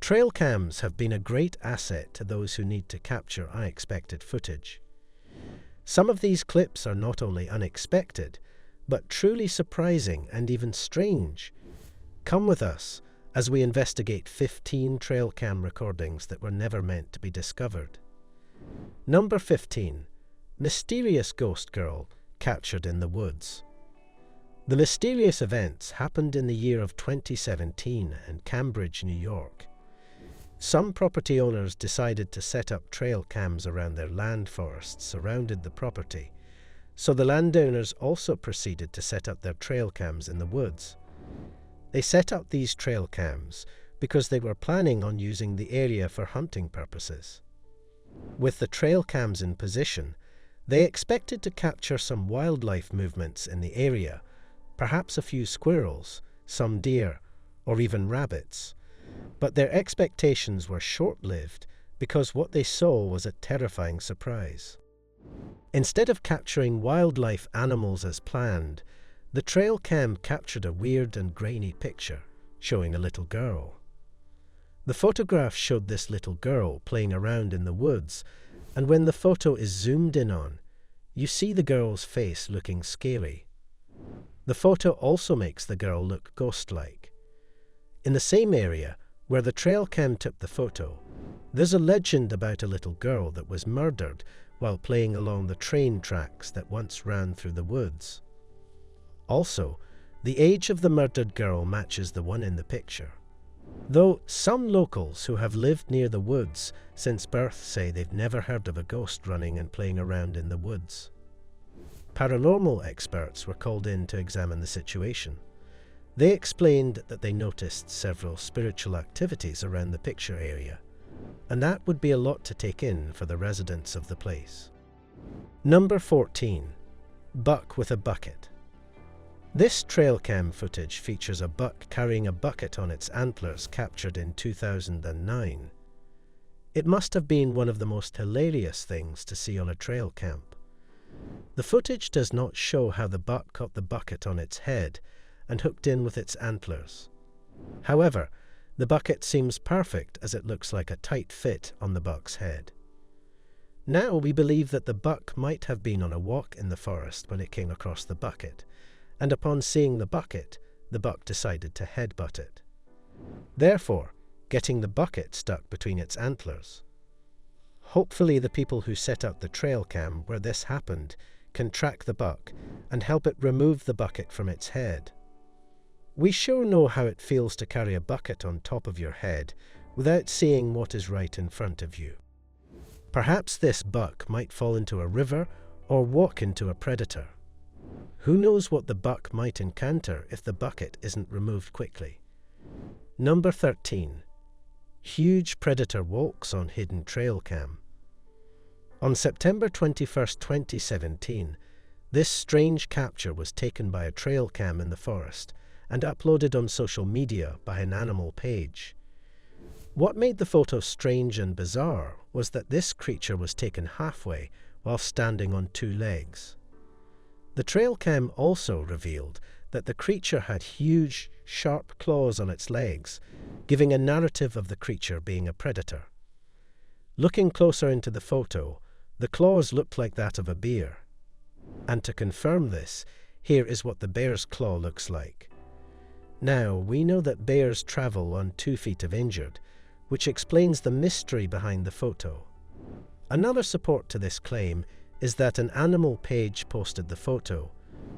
Trail cams have been a great asset to those who need to capture unexpected footage. Some of these clips are not only unexpected, but truly surprising and even strange. Come with us as we investigate 15 trail cam recordings that were never meant to be discovered. Number 15. Mysterious ghost girl captured in the woods. The mysterious events happened in the year of 2017 in Cambridge, New York. Some property owners decided to set up trail cams around their land forests surrounded the property, so the landowners also proceeded to set up their trail cams in the woods. They set up these trail cams because they were planning on using the area for hunting purposes. With the trail cams in position, they expected to capture some wildlife movements in the area, perhaps a few squirrels, some deer, or even rabbits. But their expectations were short-lived because what they saw was a terrifying surprise. Instead of capturing wildlife animals as planned, the trail cam captured a weird and grainy picture showing a little girl. The photograph showed this little girl playing around in the woods, and when the photo is zoomed in on, you see the girl's face looking scary. The photo also makes the girl look ghost-like. In the same area where the trail cam took the photo, there's a legend about a little girl that was murdered while playing along the train tracks that once ran through the woods. Also, the age of the murdered girl matches the one in the picture. Though some locals who have lived near the woods since birth say they've never heard of a ghost running and playing around in the woods. Paranormal experts were called in to examine the situation. They explained that they noticed several spiritual activities around the picture area, and that would be a lot to take in for the residents of the place. Number 14. Buck with a bucket. This trail cam footage features a buck carrying a bucket on its antlers captured in 2009. It must have been one of the most hilarious things to see on a trail camp. The footage does not show how the buck caught the bucket on its head and hooked in with its antlers. However, the bucket seems perfect as it looks like a tight fit on the buck's head. Now we believe that the buck might have been on a walk in the forest when it came across the bucket, and upon seeing the bucket, the buck decided to headbutt it, therefore getting the bucket stuck between its antlers. Hopefully the people who set up the trail cam where this happened can track the buck and help it remove the bucket from its head. We sure know how it feels to carry a bucket on top of your head without seeing what is right in front of you. Perhaps this buck might fall into a river or walk into a predator. Who knows what the buck might encounter if the bucket isn't removed quickly? Number 13. Huge predator walks on hidden trail cam. On September 21, 2017, this strange capture was taken by a trail cam in the forest and uploaded on social media by an animal page. What made the photo strange and bizarre was that this creature was taken halfway while standing on two legs. The trail cam also revealed that the creature had huge, sharp claws on its legs, giving a narrative of the creature being a predator. Looking closer into the photo, the claws looked like that of a bear. And to confirm this, here is what the bear's claw looks like. Now, we know that bears travel on 2 feet if injured, which explains the mystery behind the photo. Another support to this claim is that an animal page posted the photo,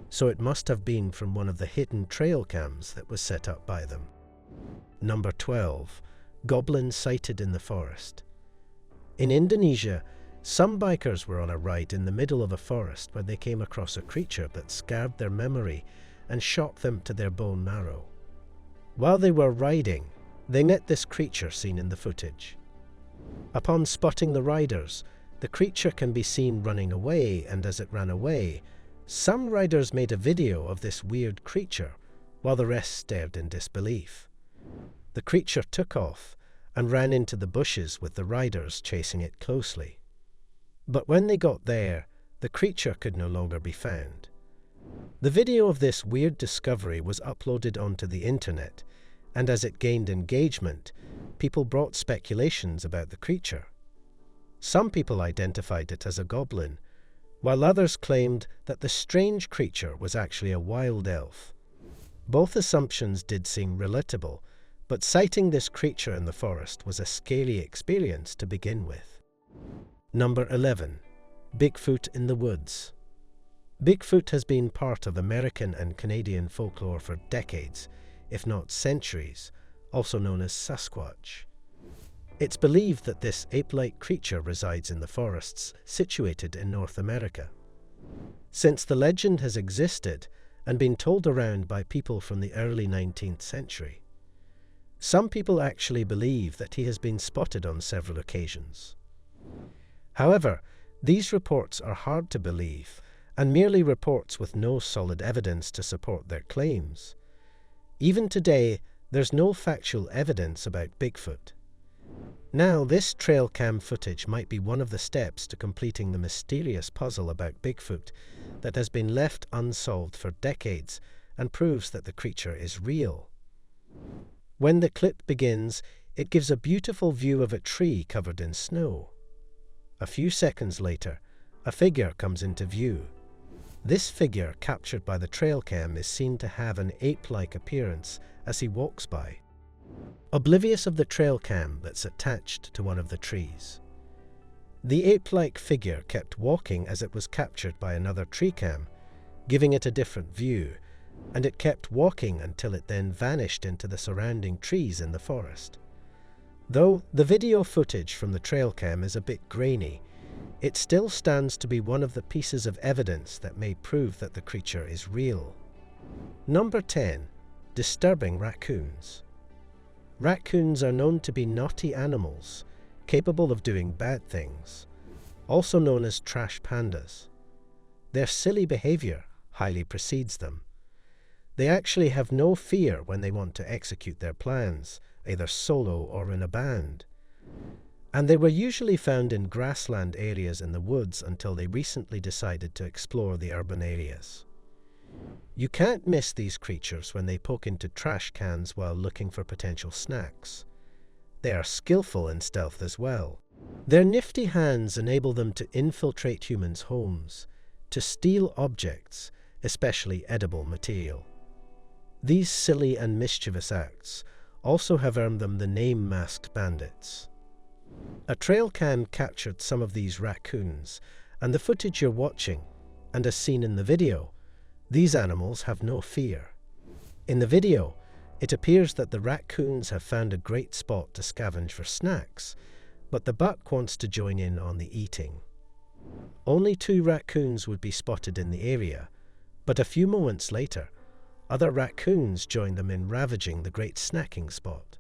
so it must have been from one of the hidden trail cams that was set up by them. Number 12. Goblin sighted in the forest. In Indonesia, some bikers were on a ride in the middle of a forest when they came across a creature that scarred their memory and shocked them to their bone marrow. While they were riding, they met this creature seen in the footage. Upon spotting the riders, the creature can be seen running away, and as it ran away, some riders made a video of this weird creature, while the rest stared in disbelief. The creature took off and ran into the bushes with the riders chasing it closely. But when they got there, the creature could no longer be found. The video of this weird discovery was uploaded onto the internet, and as it gained engagement, people brought speculations about the creature. Some people identified it as a goblin, while others claimed that the strange creature was actually a wild elf. Both assumptions did seem relatable, but sighting this creature in the forest was a scary experience to begin with. Number 11. Bigfoot in the woods. Bigfoot has been part of American and Canadian folklore for decades, if not centuries, also known as Sasquatch. It's believed that this ape-like creature resides in the forests situated in North America. Since the legend has existed and been told around by people from the early 19th century, some people actually believe that he has been spotted on several occasions. However, these reports are hard to believe and merely reports with no solid evidence to support their claims. Even today, there's no factual evidence about Bigfoot. Now, this trail cam footage might be one of the steps to completing the mysterious puzzle about Bigfoot that has been left unsolved for decades and proves that the creature is real. When the clip begins, it gives a beautiful view of a tree covered in snow. A few seconds later, a figure comes into view. This figure, captured by the trail cam, is seen to have an ape-like appearance as he walks by, oblivious of the trail cam that's attached to one of the trees. The ape-like figure kept walking as it was captured by another tree cam, giving it a different view, and it kept walking until it then vanished into the surrounding trees in the forest. Though the video footage from the trail cam is a bit grainy, it still stands to be one of the pieces of evidence that may prove that the creature is real. Number 10. Disturbing raccoons. Raccoons are known to be naughty animals, capable of doing bad things, also known as trash pandas. Their silly behavior highly precedes them. They actually have no fear when they want to execute their plans, either solo or in a band. And they were usually found in grassland areas in the woods until they recently decided to explore the urban areas. You can't miss these creatures when they poke into trash cans while looking for potential snacks. They are skillful in stealth as well. Their nifty hands enable them to infiltrate humans' homes, to steal objects, especially edible material. These silly and mischievous acts also have earned them the name Masked Bandits. A trail cam captured some of these raccoons, and the footage you're watching, and as seen in the video, these animals have no fear. In the video, it appears that the raccoons have found a great spot to scavenge for snacks, but the buck wants to join in on the eating. Only 2 raccoons would be spotted in the area, but a few moments later, other raccoons join them in ravaging the great snacking spot.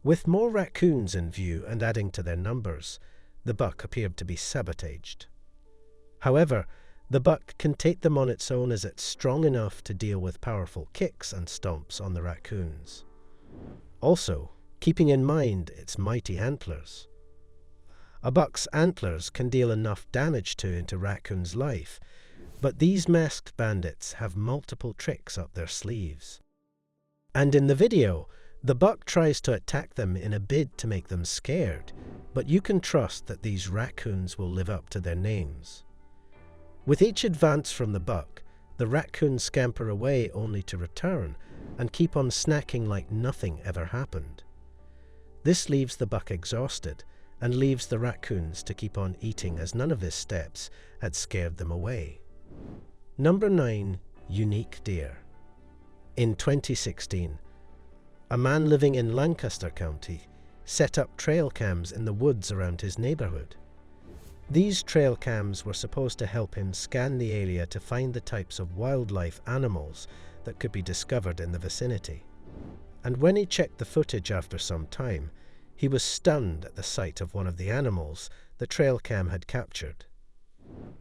With more raccoons in view and adding to their numbers, the buck appeared to be sabotaged. However, the buck can take them on its own as it's strong enough to deal with powerful kicks and stomps on the raccoons. Also, keeping in mind its mighty antlers. A buck's antlers can deal enough damage into raccoon's life, but these masked bandits have multiple tricks up their sleeves. And in the video, the buck tries to attack them in a bid to make them scared, but you can trust that these raccoons will live up to their names. With each advance from the buck, the raccoons scamper away only to return and keep on snacking like nothing ever happened. This leaves the buck exhausted and leaves the raccoons to keep on eating as none of his steps had scared them away. Number 9. Unique deer. In 2016, a man living in Lancaster County set up trail cams in the woods around his neighborhood. These trail cams were supposed to help him scan the area to find the types of wildlife animals that could be discovered in the vicinity. And when he checked the footage after some time, he was stunned at the sight of one of the animals the trail cam had captured.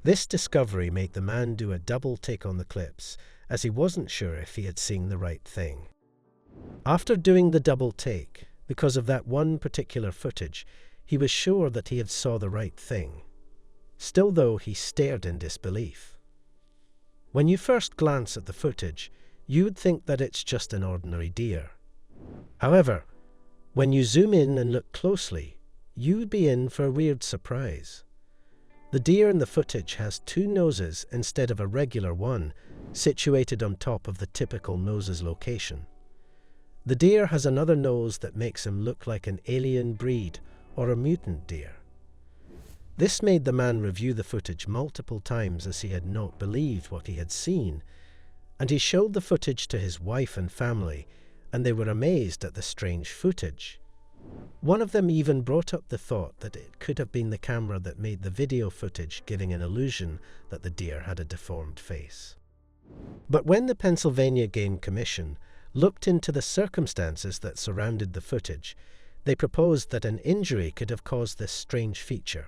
This discovery made the man do a double take on the clips, as he wasn't sure if he had seen the right thing. After doing the double take, because of that one particular footage, he was sure that he had saw the right thing. Still though, he stared in disbelief. When you first glance at the footage, you would think that it's just an ordinary deer. However, when you zoom in and look closely, you would be in for a weird surprise. The deer in the footage has two noses instead of a regular one, situated on top of the typical nose's location. The deer has another nose that makes him look like an alien breed or a mutant deer. This made the man review the footage multiple times, as he had not believed what he had seen, and he showed the footage to his wife and family, and they were amazed at the strange footage. One of them even brought up the thought that it could have been the camera that made the video footage, giving an illusion that the deer had a deformed face. But when the Pennsylvania Game Commission looked into the circumstances that surrounded the footage, they proposed that an injury could have caused this strange feature.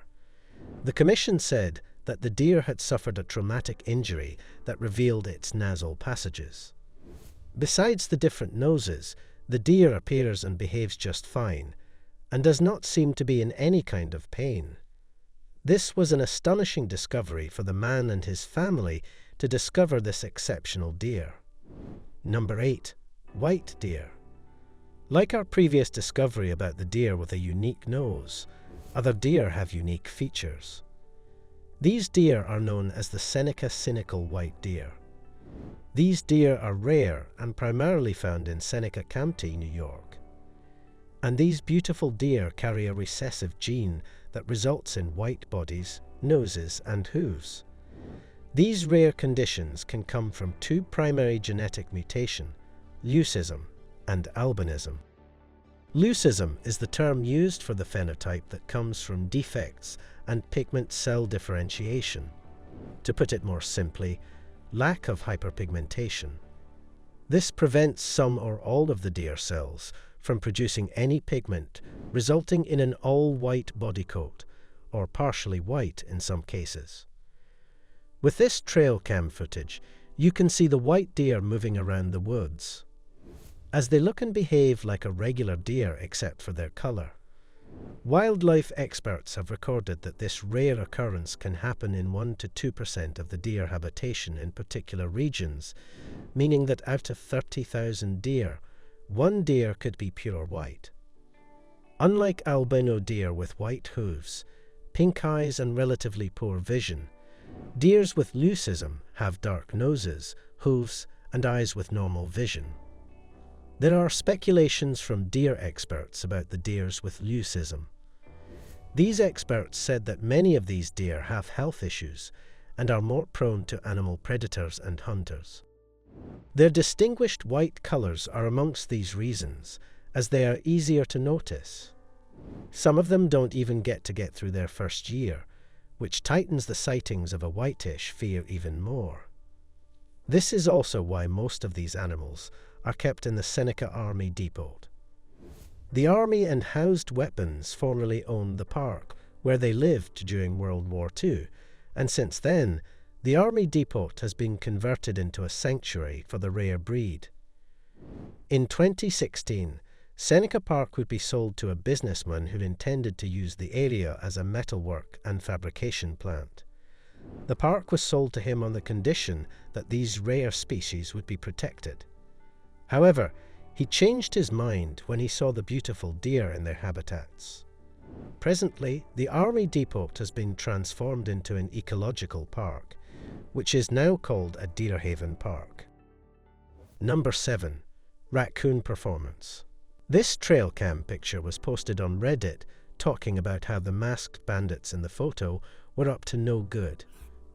The commission said that the deer had suffered a traumatic injury that revealed its nasal passages. Besides the different noses, the deer appears and behaves just fine, and does not seem to be in any kind of pain. This was an astonishing discovery for the man and his family to discover this exceptional deer. Number 8. White deer. Like our previous discovery about the deer with a unique nose, other deer have unique features. These deer are known as the Seneca cynical white deer. These deer are rare and primarily found in Seneca County, New York. And these beautiful deer carry a recessive gene that results in white bodies, noses, and hooves. These rare conditions can come from two primary genetic mutations, leucism and albinism. Leucism is the term used for the phenotype that comes from defects and pigment cell differentiation. To put it more simply, lack of hyperpigmentation. This prevents some or all of the deer cells from producing any pigment, resulting in an all-white body coat, or partially white in some cases. With this trail cam footage, you can see the white deer moving around the woods, as they look and behave like a regular deer except for their color. Wildlife experts have recorded that this rare occurrence can happen in 1 to 2% of the deer habitation in particular regions, meaning that out of 30,000 deer, one deer could be pure white. Unlike albino deer with white hooves, pink eyes and relatively poor vision, deers with leucism have dark noses, hooves, and eyes with normal vision. There are speculations from deer experts about the deers with leucism. These experts said that many of these deer have health issues and are more prone to animal predators and hunters. Their distinguished white colors are amongst these reasons, as they are easier to notice. Some of them don't even get through their first year, which tightens the sightings of a whitish fear even more. This is also why most of these animals are kept in the Seneca Army Depot. The Army and housed weapons formerly owned the park where they lived during World War II, and since then, the Army Depot has been converted into a sanctuary for the rare breed. In 2016, Seneca Park would be sold to a businessman who intended to use the area as a metalwork and fabrication plant. The park was sold to him on the condition that these rare species would be protected. However, he changed his mind when he saw the beautiful deer in their habitats. Presently, the Army Depot has been transformed into an ecological park, which is now called a Deer Haven Park. Number 7. Raccoon performance. This trail cam picture was posted on Reddit talking about how the masked bandits in the photo were up to no good.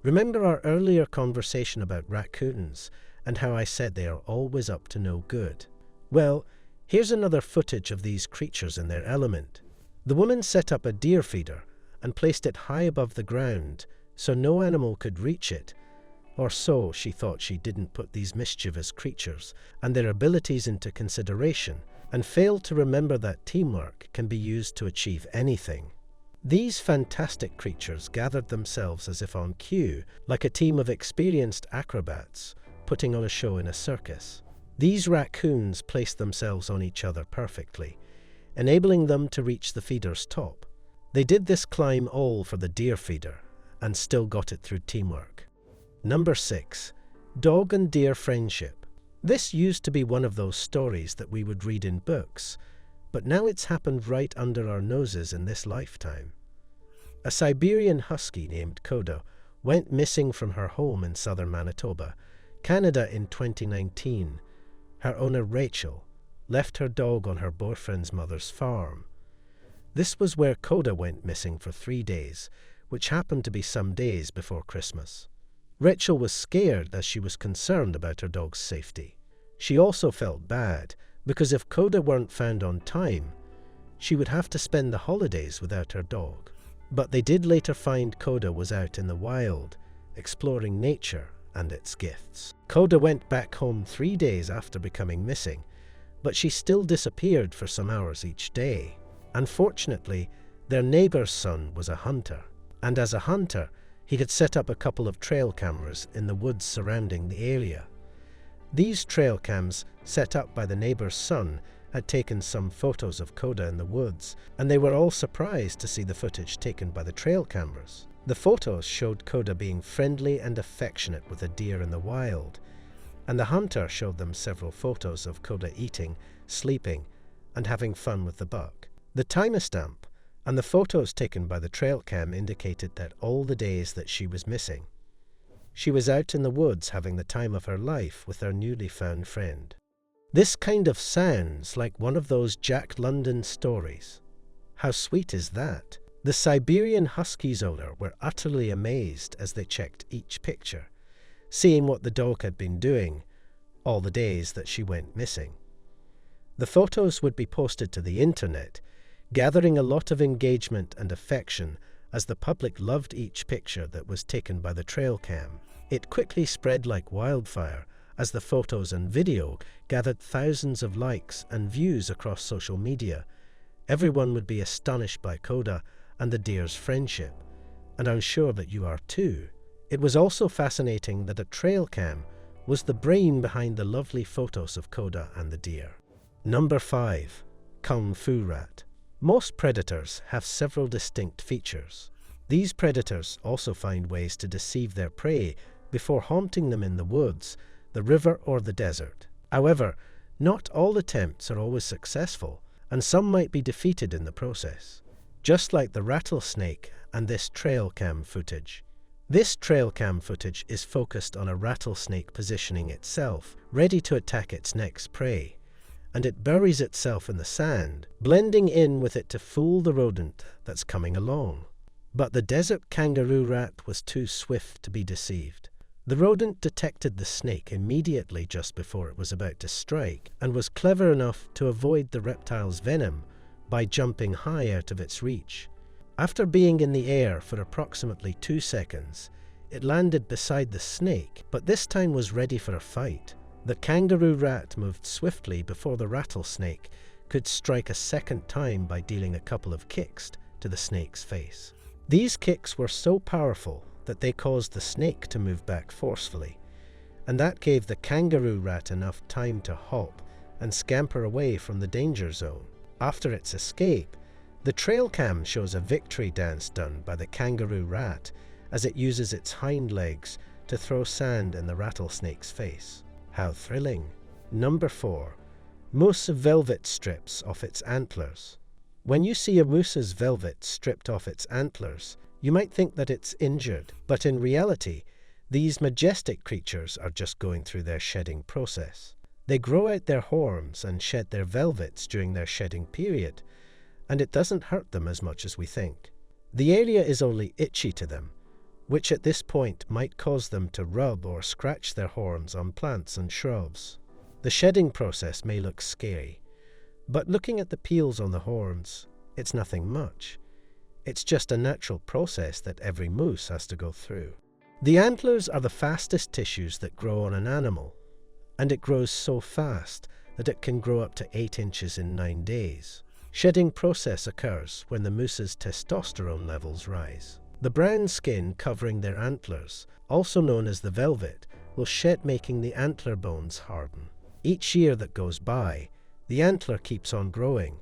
Remember our earlier conversation about raccoons and how I said they are always up to no good? Well, here's another footage of these creatures in their element. The woman set up a deer feeder and placed it high above the ground so no animal could reach it, or so she thought. She didn't put these mischievous creatures and their abilities into consideration and failed to remember that teamwork can be used to achieve anything. These fantastic creatures gathered themselves as if on cue, like a team of experienced acrobats putting on a show in a circus. These raccoons placed themselves on each other perfectly, enabling them to reach the feeder's top. They did this climb all for the deer feeder and still got it through teamwork. Number 6. Dog and deer friendship. This used to be one of those stories that we would read in books, but now it's happened right under our noses in this lifetime. A Siberian husky named Koda went missing from her home in southern Manitoba, Canada in 2019. Her owner, Rachel, left her dog on her boyfriend's mother's farm. This was where Koda went missing for 3 days, which happened to be some days before Christmas. Rachel was scared as she was concerned about her dog's safety. She also felt bad because if Koda weren't found on time, she would have to spend the holidays without her dog. But they did later find Koda was out in the wild, exploring nature and its gifts. Koda went back home 3 days after becoming missing, but she still disappeared for some hours each day. Unfortunately, their neighbor's son was a hunter, and as a hunter, he had set up a couple of trail cameras in the woods surrounding the area. These trail cams, set up by the neighbor's son, had taken some photos of Koda in the woods, and they were all surprised to see the footage taken by the trail cameras. The photos showed Koda being friendly and affectionate with a deer in the wild, and the hunter showed them several photos of Koda eating, sleeping, and having fun with the buck. The timestamp and the photos taken by the trail cam indicated that all the days that she was missing, she was out in the woods having the time of her life with her newly found friend. This kind of sounds like one of those Jack London stories. How sweet is that? The Siberian Husky's owner were utterly amazed as they checked each picture, seeing what the dog had been doing all the days that she went missing. The photos would be posted to the internet, gathering a lot of engagement and affection as the public loved each picture that was taken by the trail cam. It quickly spread like wildfire as the photos and video gathered thousands of likes and views across social media. Everyone would be astonished by Koda and the deer's friendship, and I'm sure that you are too. It was also fascinating that a trail cam was the brain behind the lovely photos of Koda and the deer. Number 5. Kung Fu Rat. Most predators have several distinct features. These predators also find ways to deceive their prey before haunting them in the woods, the river, or the desert. However, not all attempts are always successful, and some might be defeated in the process, just like the rattlesnake and this trail cam footage. This trail cam footage is focused on a rattlesnake positioning itself, ready to attack its next prey, and it buries itself in the sand, blending in with it to fool the rodent that's coming along. But the desert kangaroo rat was too swift to be deceived. The rodent detected the snake immediately just before it was about to strike, and was clever enough to avoid the reptile's venom by jumping high out of its reach. After being in the air for approximately 2 seconds, it landed beside the snake, but this time was ready for a fight. The kangaroo rat moved swiftly before the rattlesnake could strike a second time by dealing a couple of kicks to the snake's face. These kicks were so powerful that they caused the snake to move back forcefully, and that gave the kangaroo rat enough time to hop and scamper away from the danger zone. After its escape, the trail cam shows a victory dance done by the kangaroo rat as it uses its hind legs to throw sand in the rattlesnake's face. How thrilling! Number 4. Moose velvet strips off its antlers. When you see a moose's velvet stripped off its antlers, you might think that it's injured, but in reality, these majestic creatures are just going through their shedding process. They grow out their horns and shed their velvets during their shedding period, and it doesn't hurt them as much as we think. The area is only itchy to them, which at this point might cause them to rub or scratch their horns on plants and shrubs. The shedding process may look scary, but looking at the peels on the horns, it's nothing much. It's just a natural process that every moose has to go through. The antlers are the fastest tissues that grow on an animal, and it grows so fast that it can grow up to 8 inches in 9 days. Shedding process occurs when the moose's testosterone levels rise. The brown skin covering their antlers, also known as the velvet, will shed, making the antler bones harden. Each year that goes by, the antler keeps on growing.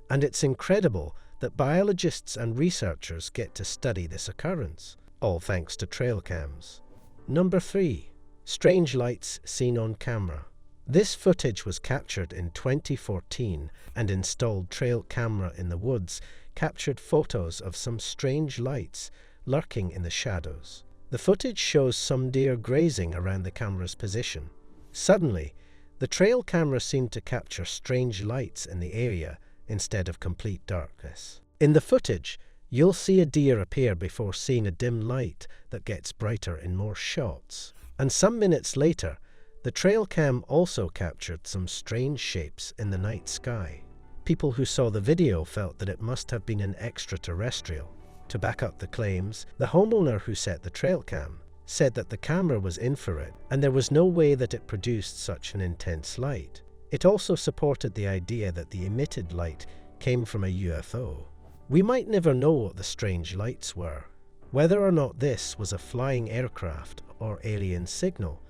And it's incredible that biologists and researchers get to study this occurrence, all thanks to trail cams. Number 3. Strange lights seen on camera. This footage was captured in 2014, and installed trail camera in the woods captured photos of some strange lights lurking in the shadows. The footage shows some deer grazing around the camera's position. Suddenly, the trail camera seemed to capture strange lights in the area instead of complete darkness. In the footage, you'll see a deer appear before seeing a dim light that gets brighter in more shots. And some minutes later, the trail cam also captured some strange shapes in the night sky. People who saw the video felt that it must have been an extraterrestrial. To back up the claims, the homeowner who set the trail cam said that the camera was infrared and there was no way that it produced such an intense light. It also supported the idea that the emitted light came from a UFO. We might never know what the strange lights were. Whether or not this was a flying aircraft or alien signal,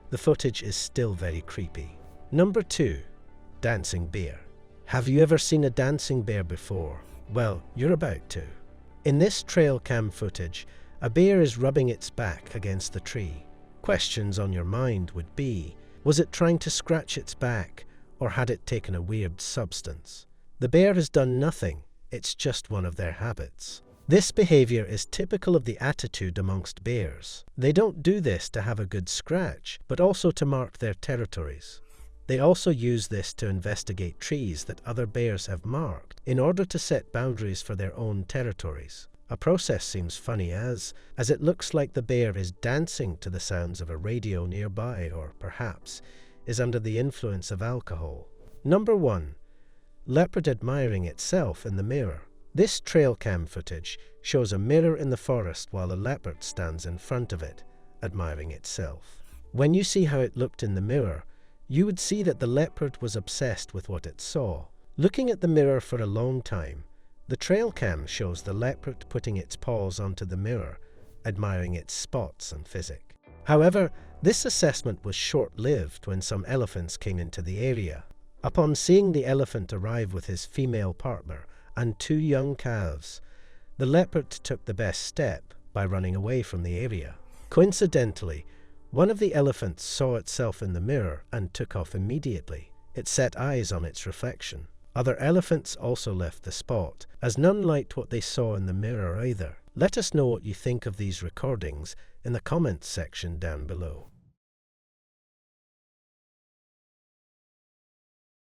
the footage is still very creepy. Number 2. Dancing bear. Have you ever seen a dancing bear before? Well, you're about to. In this trail cam footage, a bear is rubbing its back against the tree. Questions on your mind would be, was it trying to scratch its back, or had it taken a weird substance? The bear has done nothing, it's just one of their habits. This behavior is typical of the attitude amongst bears. They don't do this to have a good scratch, but also to mark their territories. They also use this to investigate trees that other bears have marked in order to set boundaries for their own territories. A process seems funny as it looks like the bear is dancing to the sounds of a radio nearby, or perhaps is under the influence of alcohol. Number 1. Leopard admiring itself in the mirror. This trail cam footage shows a mirror in the forest while a leopard stands in front of it, admiring itself. When you see how it looked in the mirror, you would see that the leopard was obsessed with what it saw. Looking at the mirror for a long time, the trail cam shows the leopard putting its paws onto the mirror, admiring its spots and physique. However, this assessment was short-lived when some elephants came into the area. Upon seeing the elephant arrive with his female partner and 2 young calves, the leopard took the best step by running away from the area. Coincidentally, one of the elephants saw itself in the mirror and took off immediately. It set eyes on its reflection. Other elephants also left the spot, as none liked what they saw in the mirror either. Let us know what you think of these recordings in the comments section down below.